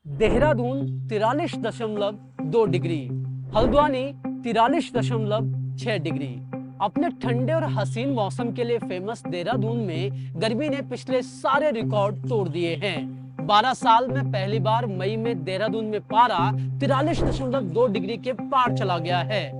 Dehradun 43.2 degree, Haldwani 43.6 degree. अपने ठंडे और हसीन मौसम के लिए फेमस देहरादून में गर्मी ने पिछले सारे रिकॉर्ड तोड़ दिए हैं। 12 साल में पहली बार मई में देहरादून में पारा 43.2 डिग्री के पार चला गया है।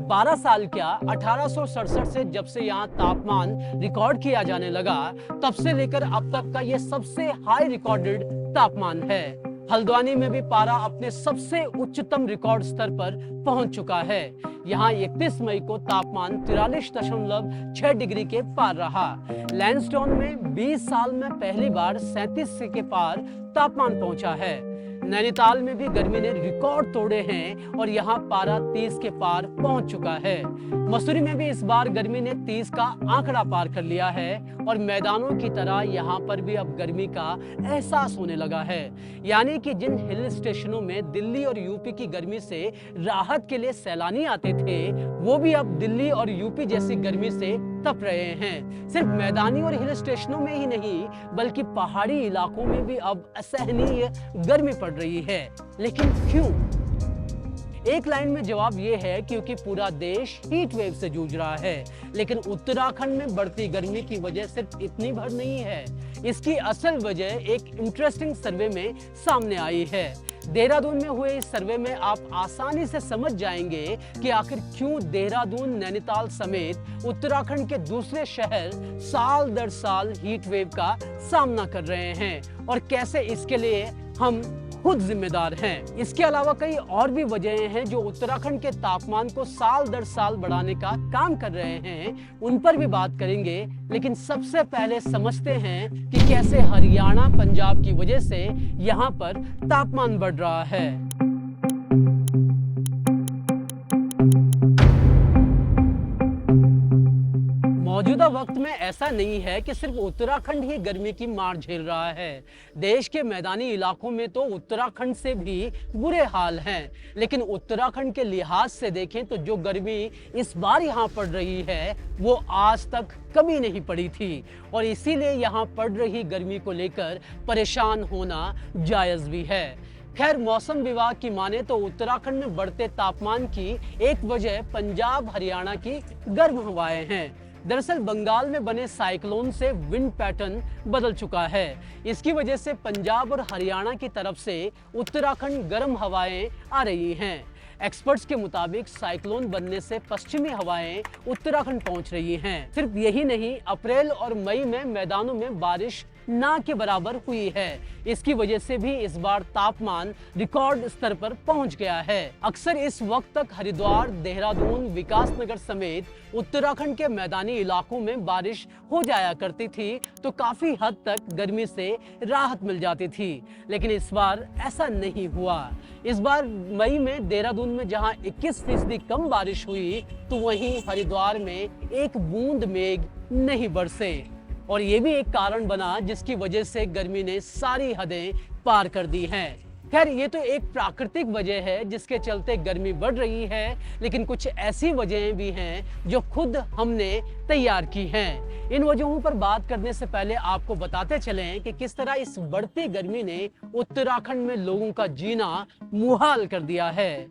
12 साल क्या, 1867 से जब से यहाँ तापमान रिकॉर्ड किया जाने लगा तब से लेकर अब तक का ये सबसे हाई रिकॉर्डेड तापमान है। हल्द्वानी में भी पारा अपने सबसे उच्चतम रिकॉर्ड स्तर पर पहुंच चुका है। यहाँ 31 मई को तापमान 43.6 डिग्री के पार रहा। लैंडस्टोन में 20 साल में पहली बार 37 के पार तापमान पहुंचा है। नैनीताल में भी गर्मी ने रिकॉर्ड तोड़े हैं और यहाँ पारा 30 के पार पहुंच चुका है। मसूरी में भी इस बार गर्मी ने 30 का आंकड़ा पार कर लिया है और मैदानों की तरह यहाँ पर भी अब गर्मी का एहसास होने लगा है। यानी कि जिन हिल स्टेशनों में दिल्ली और यूपी की गर्मी से राहत के लिए सैलानी आते थे, वो भी अब दिल्ली और यूपी जैसी गर्मी से तप रहे हैं। सिर्फ मैदानी और हिल स्टेशनों में ही नहीं बल्कि पहाड़ी इलाकों में भी अब असहनीय गर्मी पड़ रही है। लेकिन क्यों? एक लाइन में जवाब ये है क्योंकि पूरा देश हीट वेव से जूझ रहा है। लेकिन उत्तराखंड में बढ़ती गर्मी की वजह सिर्फ इतनी भर नहीं है। इसकी असल वजह एक इंटरेस्टिंग सर्वे में सामने आई है। देहरादून में हुए इस सर्वे में आप आसानी से समझ जाएंगे कि आखिर क्यों देहरादून, नैनीताल समेत उत्तराखंड के दूसरे शहर साल दर साल हीट वेव का सामना कर रहे हैं और कैसे इसके लिए हम खुद जिम्मेदार हैं। इसके अलावा कई और भी वजहें हैं जो उत्तराखंड के तापमान को साल दर साल बढ़ाने का काम कर रहे हैं, उन पर भी बात करेंगे। लेकिन सबसे पहले समझते हैं कि कैसे हरियाणा, पंजाब की वजह से यहाँ पर तापमान बढ़ रहा है। मौजूदा वक्त में ऐसा नहीं है कि सिर्फ उत्तराखंड ही गर्मी की मार झेल रहा है। देश के मैदानी इलाकों में तो उत्तराखंड से भी बुरे हाल हैं। लेकिन उत्तराखंड के लिहाज से देखें तो जो गर्मी इस बार यहाँ पड़ रही है वो आज तक कभी नहीं पड़ी थी और इसीलिए यहाँ पड़ रही गर्मी को लेकर परेशान होना जायज भी है। खैर, मौसम विभाग की माने तो उत्तराखंड में बढ़ते तापमान की एक वजह पंजाब, हरियाणा की गर्म हवाएं हैं। दरअसल बंगाल में बने साइक्लोन से विंड पैटर्न बदल चुका है। इसकी वजह से पंजाब और हरियाणा की तरफ से उत्तराखंड गर्म हवाएं आ रही हैं। एक्सपर्ट्स के मुताबिक साइक्लोन बनने से पश्चिमी हवाएं उत्तराखंड पहुंच रही हैं। सिर्फ यही नहीं, अप्रैल और मई में मैदानों में बारिश ना के बराबर हुई है। इसकी वजह से भी इस बार तापमान रिकॉर्ड स्तर पर पहुंच गया है। अक्सर इस वक्त तक हरिद्वार, देहरादून, विकासनगर समेत उत्तराखंड के मैदानी इलाकों में बारिश हो जाया करती थी तो काफी हद तक गर्मी से राहत मिल जाती थी। लेकिन इस बार ऐसा नहीं हुआ। इस बार मई में देहरादून में जहां 21% कम बारिश हुई तो वहीं हरिद्वार में एक बूंद मेघ नहीं बरसे और ये भी एक कारण बना जिसकी वजह से गर्मी ने सारी हदें पार कर दी हैं। खैर, ये तो एक प्राकृतिक वजह है जिसके चलते गर्मी बढ़ रही है, लेकिन कुछ ऐसी वजहें भी हैं जो खुद हमने तैयार की हैं। इन वजहों पर बात करने से पहले आपको बताते चलें कि किस तरह इस बढ़ती गर्मी ने उत्तराखंड में लोगों का जीना मुहाल कर दिया है।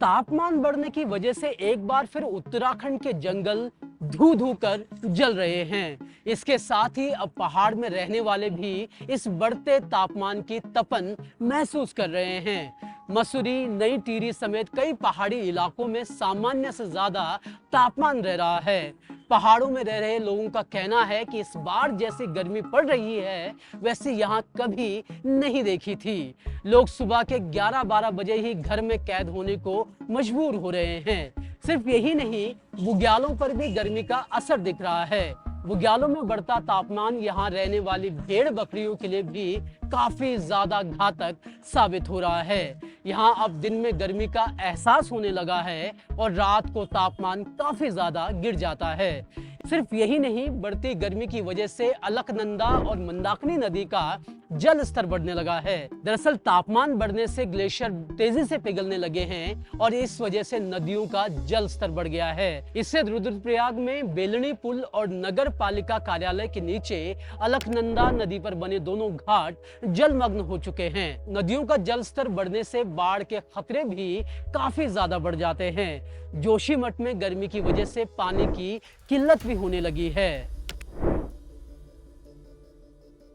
तापमान बढ़ने की वजह से एक बार फिर उत्तराखंड के जंगल धू धू कर जल रहे हैं। इसके साथ ही अब पहाड़ में रहने वाले भी इस बढ़ते तापमान की तपन महसूस कर रहे हैं। मसूरी, नई टिहरी समेत कई पहाड़ी इलाकों में सामान्य से ज्यादा तापमान रह रहा है। पहाड़ों में रह रहे लोगों का कहना है कि इस बार जैसी गर्मी पड़ रही है वैसे यहाँ कभी नहीं देखी थी। लोग सुबह के 11-12 बजे ही घर में कैद होने को मजबूर हो रहे हैं। सिर्फ यही नहीं, बुग्यालों पर भी गर्मी का असर दिख रहा है। बुग्यालों में बढ़ता तापमान यहाँ रहने वाली भेड़ बकरियों के लिए भी काफी ज्यादा घातक साबित हो रहा है। यहाँ अब दिन में गर्मी का एहसास होने लगा है और रात को तापमान काफी ज्यादा गिर जाता है। सिर्फ यही नहीं, बढ़ती गर्मी की वजह से अलकनंदा और मंदाकिनी नदी का जल स्तर बढ़ने लगा है। दरअसल तापमान बढ़ने से ग्लेशियर तेजी से पिघलने लगे हैं और इस वजह से नदियों का जल स्तर बढ़ गया है। इससे रुद्रप्रयाग में बेलनी पुल और नगर पालिका कार्यालय के नीचे अलकनंदा नदी पर बने दोनों घाट जलमग्न हो चुके हैं। नदियों का जल स्तर बढ़ने से बाढ़ के खतरे भी काफी ज्यादा बढ़ जाते हैं। जोशीमठ में गर्मी की वजह से पानी की किल्लत भी होने लगी है।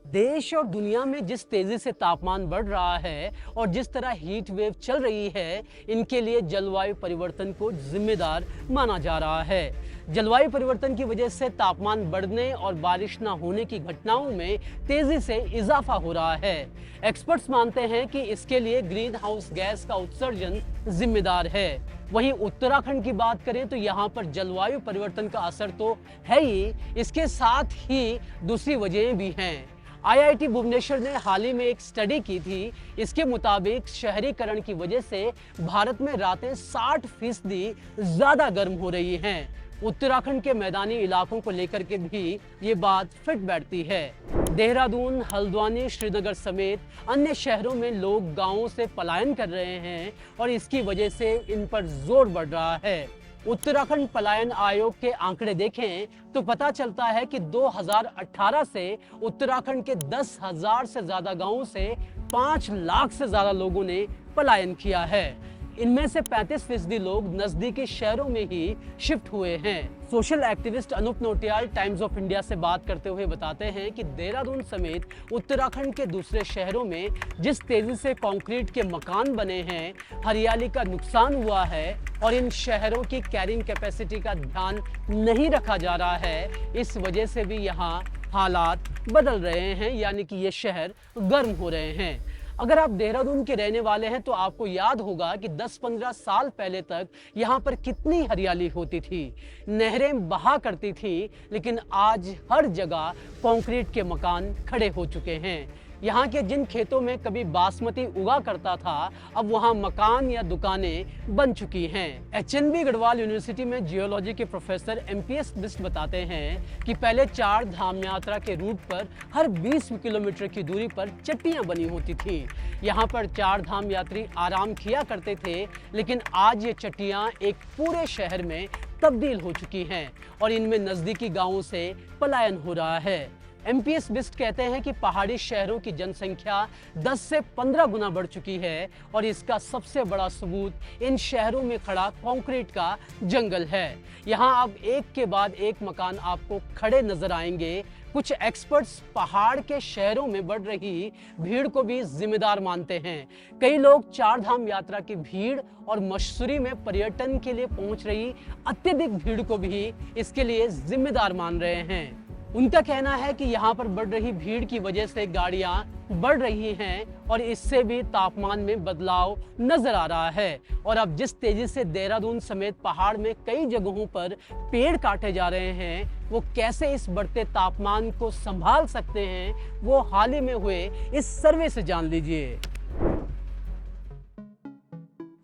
देश और दुनिया में जिस तेजी से तापमान बढ़ रहा है और जिस तरह हीट वेव चल रही है, इनके लिए जलवायु परिवर्तन को जिम्मेदार माना जा रहा है। जलवायु परिवर्तन की वजह से तापमान बढ़ने और बारिश न होने की घटनाओं में तेजी से इजाफा हो रहा है। एक्सपर्ट्स मानते हैं कि इसके लिए ग्रीन हाउस गैस का उत्सर्जन जिम्मेदार है। वहीं उत्तराखंड की बात करें तो यहाँ पर जलवायु परिवर्तन का असर तो है ही, इसके साथ ही दूसरी वजहें भी हैं। आईआईटी भुवनेश्वर ने हाल ही में एक स्टडी की थी। इसके मुताबिक शहरीकरण की वजह से भारत में रातें 60% ज्यादा गर्म हो रही हैं। उत्तराखंड के मैदानी इलाकों को लेकर के भी ये बात फिट बैठती है। देहरादून, हल्द्वानी, श्रीनगर समेत अन्य शहरों में लोग गांवों से पलायन कर रहे हैं और इसकी वजह से इन पर जोर बढ़ रहा है। उत्तराखंड पलायन आयोग के आंकड़े देखें तो पता चलता है कि 2018 से उत्तराखंड के 10,000 से ज्यादा गांवों से 5 लाख से ज्यादा लोगों ने पलायन किया है। इनमें से 35% लोग नजदीकी शहरों में ही शिफ्ट हुए हैं। Social activist Anoop Nautiyal Times of India से बात करते हुए बताते हैं कि देहरादून समेत उत्तराखंड के दूसरे शहरों में जिस तेजी से कंक्रीट के मकान बने हैं, हरियाली का नुकसान हुआ है और इन शहरों की कैरिंग कैपेसिटी का ध्यान नहीं रखा जा रहा है, इस वजह से भी यहाँ हालात बदल रहे हैं, यानी कि ये शहर गर्म हो रहे हैं। अगर आप देहरादून के रहने वाले हैं तो आपको याद होगा कि 10-15 साल पहले तक यहाँ पर कितनी हरियाली होती थी, नहरें बहा करती थी, लेकिन आज हर जगह कंक्रीट के मकान खड़े हो चुके हैं। यहाँ के जिन खेतों में कभी बासमती उगा करता था, अब वहाँ मकान या दुकानें बन चुकी हैं। एचएनबी गढ़वाल यूनिवर्सिटी में जियोलॉजी के प्रोफेसर एमपीएस बिस्ट बताते हैं कि पहले 4 धाम यात्रा के रूट पर हर 20 किलोमीटर की दूरी पर चट्टियाँ बनी होती थी। यहाँ पर 4 धाम यात्री आराम किया करते थे, लेकिन आज ये चट्टियाँ एक पूरे शहर में तब्दील हो चुकी हैं और इनमें नजदीकी गाँवों से पलायन हो रहा है। एमपीएस बिस्ट कहते हैं कि पहाड़ी शहरों की जनसंख्या 10 से 15 गुना बढ़ चुकी है और इसका सबसे बड़ा सबूत इन शहरों में खड़ा कंक्रीट का जंगल है। यहाँ अब एक के बाद एक मकान आपको खड़े नजर आएंगे। कुछ एक्सपर्ट्स पहाड़ के शहरों में बढ़ रही भीड़ को भी जिम्मेदार मानते हैं। कई लोग 4 धाम यात्रा की भीड़ और मसूरी में पर्यटन के लिए पहुंच रही अत्यधिक भीड़ को भी इसके लिए जिम्मेदार मान रहे हैं। उनका कहना है कि यहाँ पर बढ़ रही भीड़ की वजह से गाड़ियां बढ़ रही हैं और इससे भी तापमान में बदलाव नजर आ रहा है। और अब जिस तेजी से देहरादून समेत पहाड़ में कई जगहों पर पेड़ काटे जा रहे हैं, वो कैसे इस बढ़ते तापमान को संभाल सकते हैं, वो हाल ही में हुए इस सर्वे से जान लीजिए।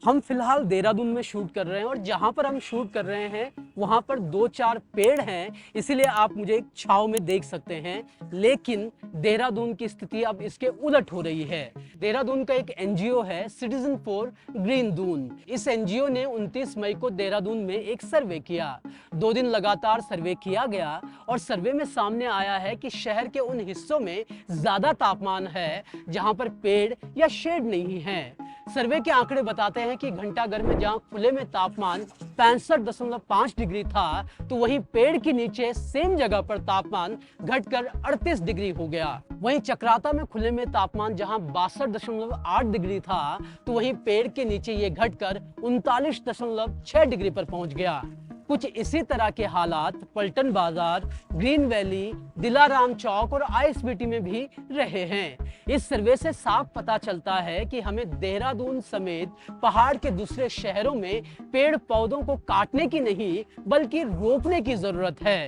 हम फिलहाल देहरादून में शूट कर रहे हैं और जहां पर हम शूट कर रहे हैं वहां पर 2-4 पेड़ हैं, इसीलिए आप मुझे एक छांव में देख सकते हैं। लेकिन देहरादून की स्थिति अब इसके उलट हो रही है। देहरादून का एक एनजीओ है सिटीजन फॉर ग्रीन दून। इस एनजीओ ने 29 मई को देहरादून में एक सर्वे किया। 2 दिन लगातार सर्वे किया गया और सर्वे में सामने आया है कि शहर के उन हिस्सों में ज्यादा तापमान है जहां पर पेड़ या शेड नहीं है। सर्वे के आंकड़े बताते हैं कि घंटाघर में जहां खुले में तापमान 65.5 डिग्री था, तो वहीं पेड़ के नीचे सेम जगह पर तापमान घटकर 38 डिग्री हो गया। वहीं चक्राता में खुले में तापमान जहां 62.8 डिग्री था, तो वहीं पेड़ के नीचे ये घटकर 39.6 डिग्री पर पहुंच गया। कुछ इसी तरह के हालात पलटन बाजार, ग्रीन वैली, दिलाराम चौक और आईएसबीटी में भी रहे हैं। इस सर्वे से साफ पता चलता है कि हमें देहरादून समेत पहाड़ के दूसरे शहरों में पेड़ पौधों को काटने की नहीं बल्कि रोपने की जरूरत है।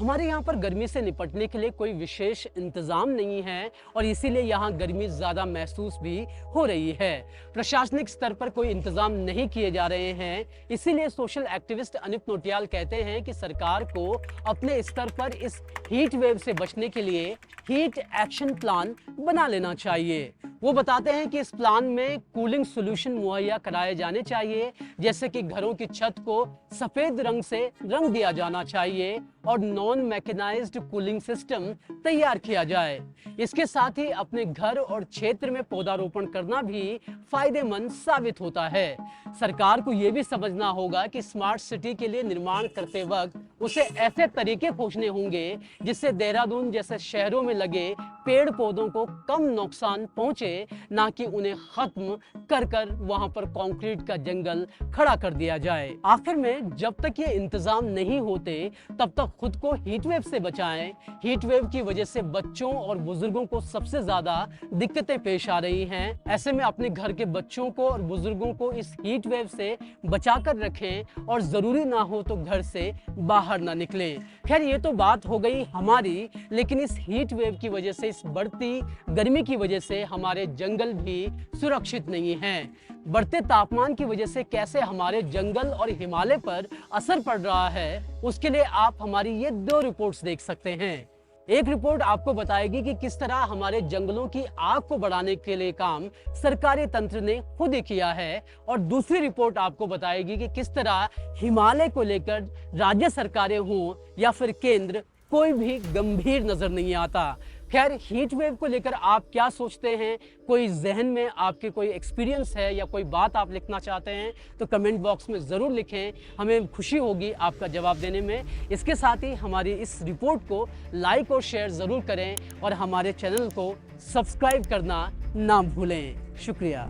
हमारे यहाँ पर गर्मी से निपटने के लिए कोई विशेष इंतजाम नहीं है और इसीलिए यहाँ गर्मी ज़्यादा महसूस भी हो रही है। प्रशासनिक स्तर पर कोई इंतजाम नहीं किए जा रहे हैं, इसीलिए सोशल एक्टिविस्ट अनिप नौटियाल कहते हैं कि सरकार को अपने स्तर पर इस हीट वेव से बचने के लिए हीट एक्शन प्लान बना लेना चाहिए। वो बताते हैं कि इस प्लान में कूलिंग सॉल्यूशन मुहैया कराए जाने चाहिए, जैसे कि घरों की छत को सफेद रंग से रंग दिया जाना चाहिए और नॉन मैकेनाइज्ड कूलिंग सिस्टम तैयार किया जाए। इसके साथ ही अपने घर और क्षेत्र में पौधारोपण करना भी फायदेमंद साबित होता है। सरकार को यह भी समझना होगा कि स्मार्ट सिटी के लिए निर्माण करते वक्त उसे ऐसे तरीके खोजने होंगे जिससे देहरादून जैसे शहरों में लगे पेड़ पौधों को कम नुकसान पहुंचे, ना कि उन्हें खत्म कर वहां पर कंक्रीट का जंगल खड़ा कर दिया जाए। आखिर में जब तक ये इंतजाम नहीं होते तब तक खुद को हीट वेव से बचाएं। हीट वेव की वजह से बच्चों और बुजुर्गों को सबसे ज्यादा दिक्कतें पेश आ रही हैं। ऐसे में अपने घर के बच्चों को और बुजुर्गों को इस हीट वेव से बचा कर रखें और जरूरी ना हो तो घर से बाहर ना निकलें। खैर ये तो बात हो गई हमारी, लेकिन इस हीट वेव की वजह से, इस बढ़ती गर्मी की वजह से हमारे जंगल भी सुरक्षित नहीं हैं। बढ़ते तापमान की वजह से कैसे हमारे जंगल और हिमालय पर असर पड़ रहा है, उसके लिए आप हमारी ये 2 रिपोर्ट्स देख सकते हैं। एक रिपोर्ट आपको बताएगी कि किस तरह हमारे जंगलों की आग को बढ़ाने के लिए काम सरकारी तंत्र ने खुद ही किया है, और दूसरी रिपोर्ट आपको बताएगी कि किस तरह हिमालय को लेकर राज्य सरकारें हों या फिर केंद्र, कोई भी गंभीर नजर नहीं आता। खैर, हीट वेव को लेकर आप क्या सोचते हैं? कोई जहन में आपके कोई एक्सपीरियंस है या कोई बात आप लिखना चाहते हैं तो कमेंट बॉक्स में ज़रूर लिखें, हमें खुशी होगी आपका जवाब देने में। इसके साथ ही हमारी इस रिपोर्ट को लाइक और शेयर ज़रूर करें और हमारे चैनल को सब्सक्राइब करना ना भूलें। शुक्रिया।